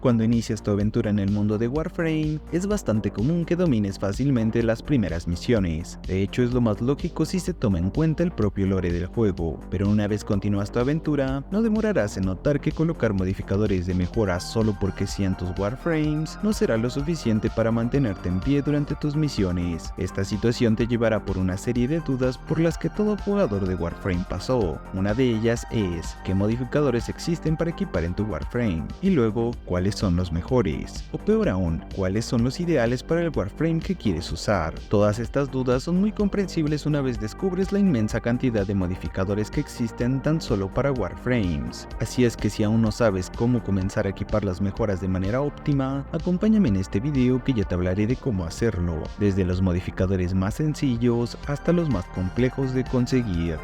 Cuando inicias tu aventura en el mundo de Warframe, es bastante común que domines fácilmente las primeras misiones. De hecho, es lo más lógico si se toma en cuenta el propio lore del juego, pero una vez continúas tu aventura, no demorarás en notar que colocar modificadores de mejora solo porque sean tus Warframes no será lo suficiente para mantenerte en pie durante tus misiones. Esta situación te llevará por una serie de dudas por las que todo jugador de Warframe pasó. Una de ellas es, ¿qué modificadores existen para equipar en tu Warframe? Y luego, ¿cuáles son los mejores? O peor aún, ¿cuáles son los ideales para el Warframe que quieres usar? Todas estas dudas son muy comprensibles una vez descubres la inmensa cantidad de modificadores que existen tan solo para Warframes. Así es que si aún no sabes cómo comenzar a equipar las mejoras de manera óptima, acompáñame en este video que ya te hablaré de cómo hacerlo, desde los modificadores más sencillos hasta los más complejos de conseguir.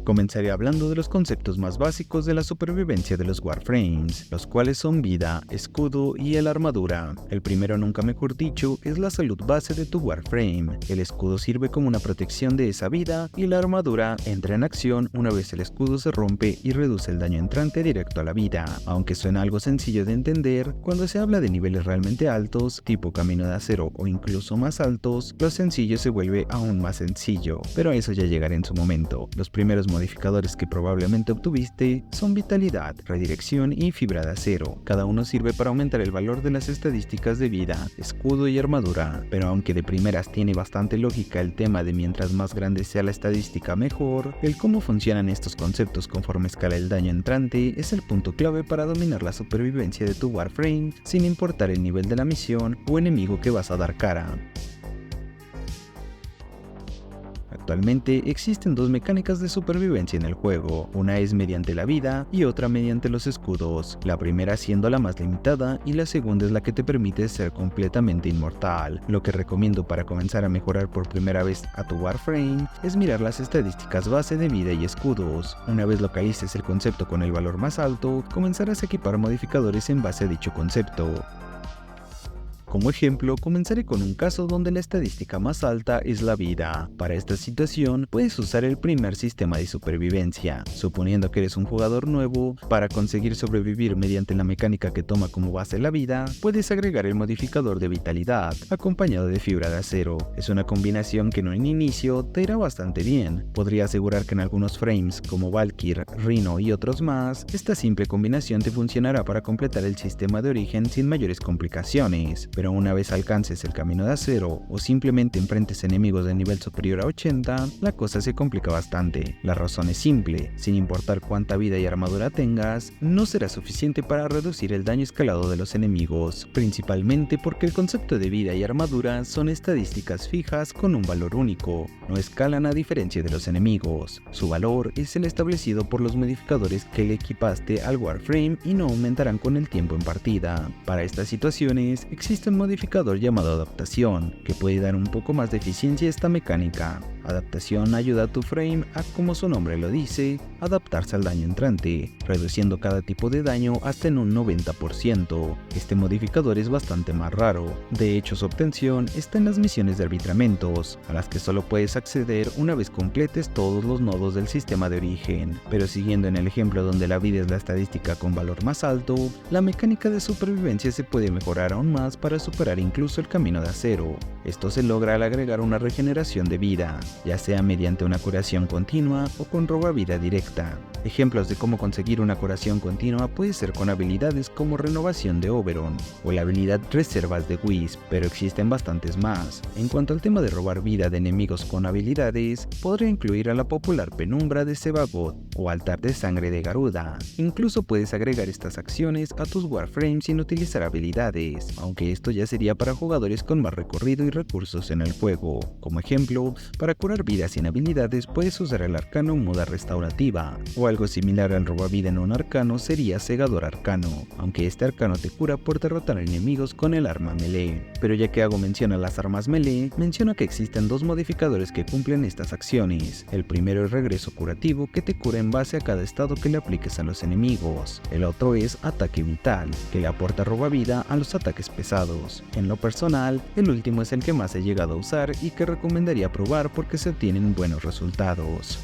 Comenzaré hablando de los conceptos más básicos de la supervivencia de los Warframes, los cuales son vida, escudo y la armadura. El primero, nunca mejor dicho, es la salud base de tu Warframe. El escudo sirve como una protección de esa vida y la armadura entra en acción una vez el escudo se rompe y reduce el daño entrante directo a la vida. Aunque suena algo sencillo de entender, cuando se habla de niveles realmente altos, tipo Camino de Acero o incluso más altos, lo sencillo se vuelve aún más sencillo, pero a eso ya llegaré en su momento. Los primeros modificadores que probablemente obtuviste son vitalidad, redirección y fibra de acero. Cada uno sirve para aumentar el valor de las estadísticas de vida, escudo y armadura, pero aunque de primeras tiene bastante lógica el tema de mientras más grande sea la estadística mejor, el cómo funcionan estos conceptos conforme escala el daño entrante es el punto clave para dominar la supervivencia de tu Warframe sin importar el nivel de la misión o enemigo que vas a dar cara. Actualmente existen dos mecánicas de supervivencia en el juego, una es mediante la vida y otra mediante los escudos, la primera siendo la más limitada y la segunda es la que te permite ser completamente inmortal. Lo que recomiendo para comenzar a mejorar por primera vez a tu Warframe es mirar las estadísticas base de vida y escudos. Una vez localices el concepto con el valor más alto, comenzarás a equipar modificadores en base a dicho concepto. Como ejemplo, comenzaré con un caso donde la estadística más alta es la vida. Para esta situación, puedes usar el primer sistema de supervivencia. Suponiendo que eres un jugador nuevo, para conseguir sobrevivir mediante la mecánica que toma como base la vida, puedes agregar el modificador de vitalidad, acompañado de fibra de acero. Es una combinación que en un inicio te irá bastante bien. Podría asegurar que en algunos frames, como Valkyr, Rhino y otros más, esta simple combinación te funcionará para completar el sistema de origen sin mayores complicaciones. Pero una vez alcances el camino de acero o simplemente enfrentes enemigos de nivel superior a 80, la cosa se complica bastante. La razón es simple, sin importar cuánta vida y armadura tengas, no será suficiente para reducir el daño escalado de los enemigos, principalmente porque el concepto de vida y armadura son estadísticas fijas con un valor único, no escalan a diferencia de los enemigos. Su valor es el establecido por los modificadores que le equipaste al Warframe y no aumentarán con el tiempo en partida. Para estas situaciones existe un modificador llamado adaptación, que puede dar un poco más de eficiencia a esta mecánica. Adaptación ayuda a tu frame a, como su nombre lo dice, adaptarse al daño entrante, reduciendo cada tipo de daño hasta en un 90%. Este modificador es bastante más raro. De hecho, su obtención está en las misiones de arbitramentos, a las que solo puedes acceder una vez completes todos los nodos del sistema de origen. Pero siguiendo en el ejemplo donde la vida es la estadística con valor más alto, la mecánica de supervivencia se puede mejorar aún más para superar incluso el camino de acero. Esto se logra al agregar una regeneración de vida, ya sea mediante una curación continua o con roba vida directa. Ejemplos de cómo conseguir una curación continua puede ser con habilidades como Renovación de Oberon o la habilidad Reservas de Wisp, pero existen bastantes más. En cuanto al tema de robar vida de enemigos con habilidades, podría incluir a la popular Penumbra de Sebagot o Altar de Sangre de Garuda. Incluso puedes agregar estas acciones a tus Warframes sin utilizar habilidades, aunque esto ya sería para jugadores con más recorrido y recursos en el juego. Como ejemplo, para curar vidas sin habilidades puedes usar el arcano Muda Restaurativa, o algo similar al robavida en un arcano sería Segador Arcano, aunque este arcano te cura por derrotar enemigos con el arma melee. Pero ya que hago mención a las armas melee, menciona que existen dos modificadores que cumplen estas acciones. El primero es Regreso Curativo, que te cura en base a cada estado que le apliques a los enemigos. El otro es Ataque Vital, que le aporta robavida a los ataques pesados. En lo personal, el último es el que más he llegado a usar y que recomendaría probar porque se obtienen buenos resultados.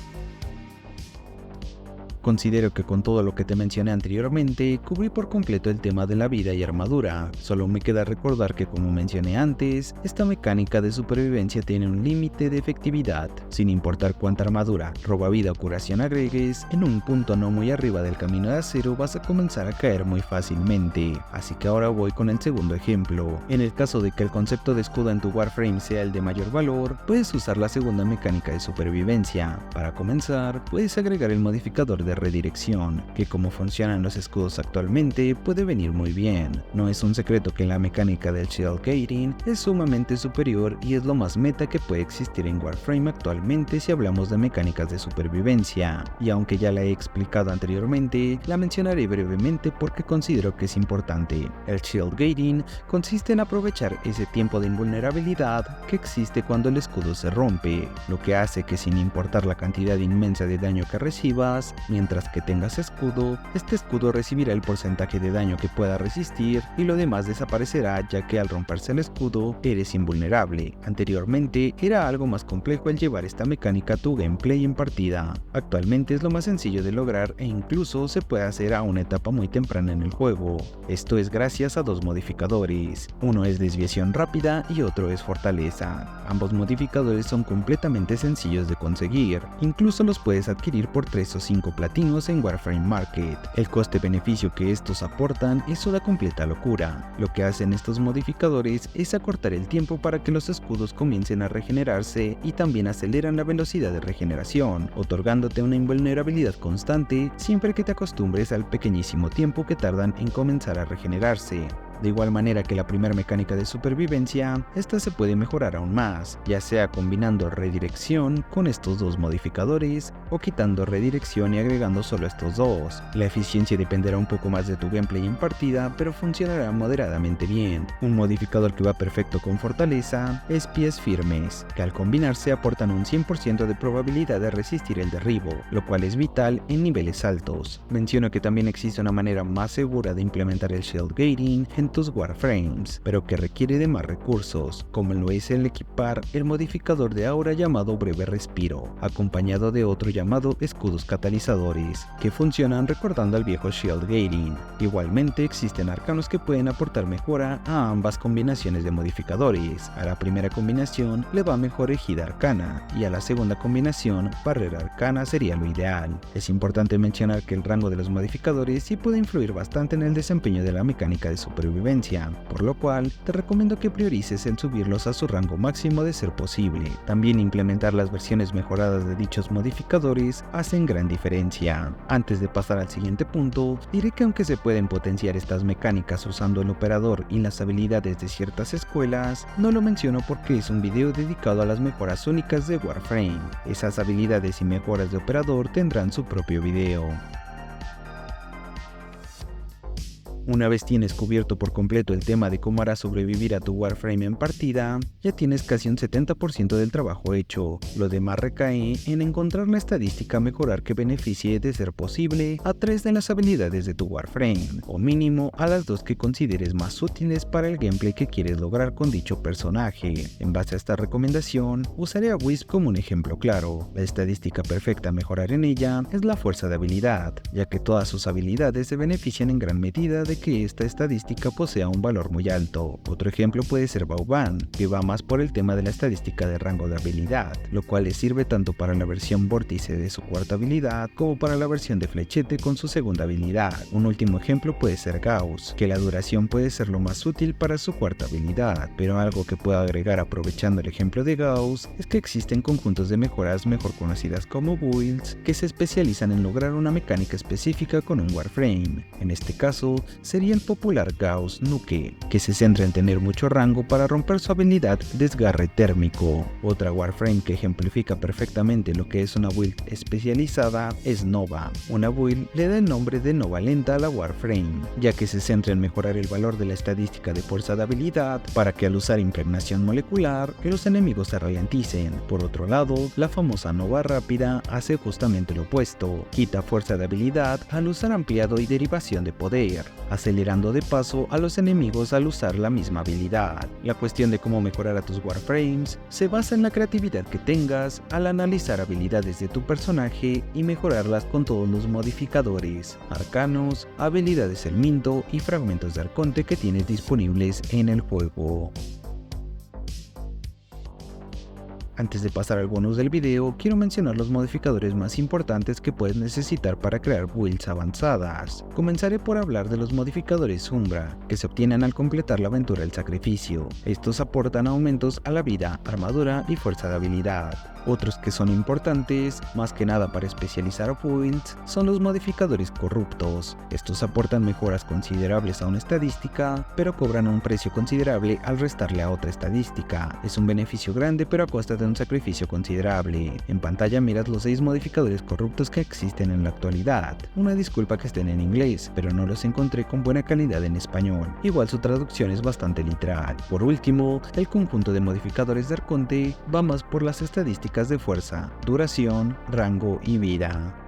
Considero que con todo lo que te mencioné anteriormente, cubrí por completo el tema de la vida y armadura. Solo me queda recordar que, como mencioné antes, esta mecánica de supervivencia tiene un límite de efectividad. Sin importar cuánta armadura, roba vida o curación agregues, en un punto no muy arriba del camino de acero vas a comenzar a caer muy fácilmente. Así que ahora voy con el segundo ejemplo. En el caso de que el concepto de escudo en tu Warframe sea el de mayor valor, puedes usar la segunda mecánica de supervivencia. Para comenzar, puedes agregar el modificador de redirección, que como funcionan los escudos actualmente, puede venir muy bien. No es un secreto que la mecánica del Shield Gating es sumamente superior y es lo más meta que puede existir en Warframe actualmente si hablamos de mecánicas de supervivencia. Y aunque ya la he explicado anteriormente, la mencionaré brevemente porque considero que es importante. El Shield Gating consiste en aprovechar ese tiempo de invulnerabilidad que existe cuando el escudo se rompe, lo que hace que sin importar la cantidad inmensa de daño que recibas, mientras que tengas escudo, este escudo recibirá el porcentaje de daño que pueda resistir y lo demás desaparecerá, ya que al romperse el escudo eres invulnerable. Anteriormente era algo más complejo el llevar esta mecánica a tu gameplay en partida. Actualmente es lo más sencillo de lograr e incluso se puede hacer a una etapa muy temprana en el juego. Esto es gracias a dos modificadores, uno es desviación rápida y otro es fortaleza. Ambos modificadores son completamente sencillos de conseguir, incluso los puedes adquirir por 3 o 5 platinos en Warframe Market. El coste-beneficio que estos aportan es una completa locura. Lo que hacen estos modificadores es acortar el tiempo para que los escudos comiencen a regenerarse y también aceleran la velocidad de regeneración, otorgándote una invulnerabilidad constante siempre que te acostumbres al pequeñísimo tiempo que tardan en comenzar a regenerarse. De igual manera que la primera mecánica de supervivencia, esta se puede mejorar aún más, ya sea combinando redirección con estos dos modificadores o quitando redirección y agregando solo estos dos. La eficiencia dependerá un poco más de tu gameplay en partida, pero funcionará moderadamente bien. Un modificador que va perfecto con fortaleza es pies firmes, que al combinarse aportan un 100% de probabilidad de resistir el derribo, lo cual es vital en niveles altos. Menciono que también existe una manera más segura de implementar el Shield Gating en tus Warframes, pero que requiere de más recursos, como lo es el equipar el modificador de aura llamado Breve Respiro, acompañado de otro llamado Escudos Catalizadores, que funcionan recordando al viejo Shield Gating. Igualmente existen arcanos que pueden aportar mejora a ambas combinaciones de modificadores. A la primera combinación le va mejor Ejida Arcana, y a la segunda combinación Barrera Arcana sería lo ideal. Es importante mencionar que el rango de los modificadores sí puede influir bastante en el desempeño de la mecánica de supervivencia, por lo cual te recomiendo que priorices en subirlos a su rango máximo de ser posible. También implementar las versiones mejoradas de dichos modificadores hacen gran diferencia. Antes de pasar al siguiente punto, diré que aunque se pueden potenciar estas mecánicas usando el operador y las habilidades de ciertas escuelas, no lo menciono porque es un video dedicado a las mejoras únicas de Warframe. Esas habilidades y mejoras de operador tendrán su propio video. Una vez tienes cubierto por completo el tema de cómo harás sobrevivir a tu Warframe en partida, ya tienes casi un 70% del trabajo hecho. Lo demás recae en encontrar la estadística a mejorar que beneficie de ser posible a 3 de las habilidades de tu Warframe, o mínimo a las 2 que consideres más útiles para el gameplay que quieres lograr con dicho personaje. En base a esta recomendación, usaré a Wisp como un ejemplo claro. La estadística perfecta a mejorar en ella es la fuerza de habilidad, ya que todas sus habilidades se benefician en gran medida de que esta estadística posea un valor muy alto. Otro ejemplo puede ser Vauban, que va más por el tema de la estadística de rango de habilidad, lo cual le sirve tanto para la versión vórtice de su cuarta habilidad como para la versión de flechete con su segunda habilidad. Un último ejemplo puede ser Gauss, que la duración puede ser lo más útil para su cuarta habilidad, pero algo que puedo agregar aprovechando el ejemplo de Gauss es que existen conjuntos de mejoras mejor conocidas como builds que se especializan en lograr una mecánica específica con un Warframe. En este caso, sería el popular Gauss Nuke, que se centra en tener mucho rango para romper su habilidad Desgarre Térmico. Otra Warframe que ejemplifica perfectamente lo que es una build especializada es Nova. Una build le da el nombre de Nova Lenta a la Warframe, ya que se centra en mejorar el valor de la estadística de fuerza de habilidad para que al usar impregnación molecular, los enemigos se ralenticen. Por otro lado, la famosa Nova Rápida hace justamente lo opuesto, quita fuerza de habilidad al usar ampliado y derivación de poder. acelerando de paso a los enemigos al usar la misma habilidad. La cuestión de cómo mejorar a tus Warframes se basa en la creatividad que tengas al analizar habilidades de tu personaje y mejorarlas con todos los modificadores, arcanos, habilidades Elminto y fragmentos de Arconte que tienes disponibles en el juego. Antes de pasar al bonus del video, quiero mencionar los modificadores más importantes que puedes necesitar para crear builds avanzadas. Comenzaré por hablar de los modificadores Umbra, que se obtienen al completar la aventura del sacrificio. Estos aportan aumentos a la vida, armadura y fuerza de habilidad. Otros que son importantes, más que nada para especializar builds, son los modificadores corruptos. Estos aportan mejoras considerables a una estadística, pero cobran un precio considerable al restarle a otra estadística. Es un beneficio grande pero a costa de un sacrificio considerable. En pantalla miras los 6 modificadores corruptos que existen en la actualidad. Una disculpa que estén en inglés, pero no los encontré con buena calidad en español. Igual su traducción es bastante literal. Por último, el conjunto de modificadores de Arconte va más por las estadísticas de fuerza, duración, rango y vida.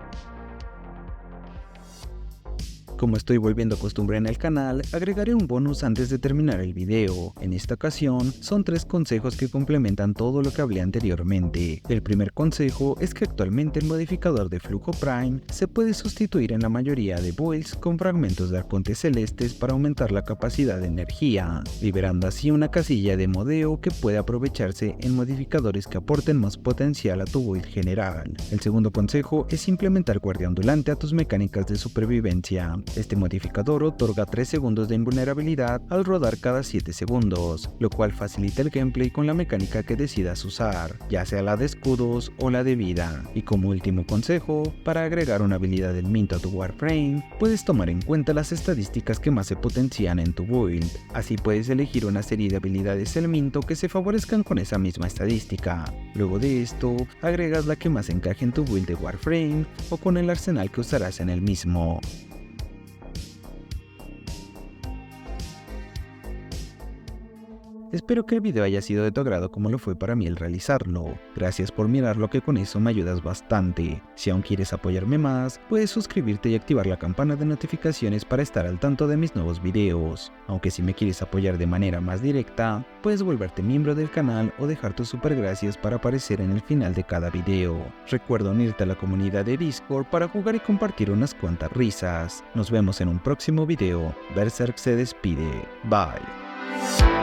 Como estoy volviendo costumbre en el canal, agregaré un bonus antes de terminar el video. En esta ocasión, son 3 consejos que complementan todo lo que hablé anteriormente. El primer consejo es que actualmente el modificador de flujo Prime se puede sustituir en la mayoría de builds con fragmentos de arcontes celestes para aumentar la capacidad de energía, liberando así una casilla de modeo que puede aprovecharse en modificadores que aporten más potencial a tu build general. El segundo consejo es implementar guardia ondulante a tus mecánicas de supervivencia. Este modificador otorga 3 segundos de invulnerabilidad al rodar cada 7 segundos, lo cual facilita el gameplay con la mecánica que decidas usar, ya sea la de escudos o la de vida. Y como último consejo, para agregar una habilidad Elminto a tu Warframe, puedes tomar en cuenta las estadísticas que más se potencian en tu build. Así puedes elegir una serie de habilidades Elminto que se favorezcan con esa misma estadística. Luego de esto, agregas la que más encaje en tu build de Warframe o con el arsenal que usarás en el mismo. Espero que el video haya sido de tu agrado como lo fue para mí el realizarlo. Gracias por mirarlo, que con eso me ayudas bastante. Si aún quieres apoyarme más, puedes suscribirte y activar la campana de notificaciones para estar al tanto de mis nuevos videos. Aunque si me quieres apoyar de manera más directa, puedes volverte miembro del canal o dejar tus super gracias para aparecer en el final de cada video. Recuerda unirte a la comunidad de Discord para jugar y compartir unas cuantas risas. Nos vemos en un próximo video. Berserk se despide. Bye.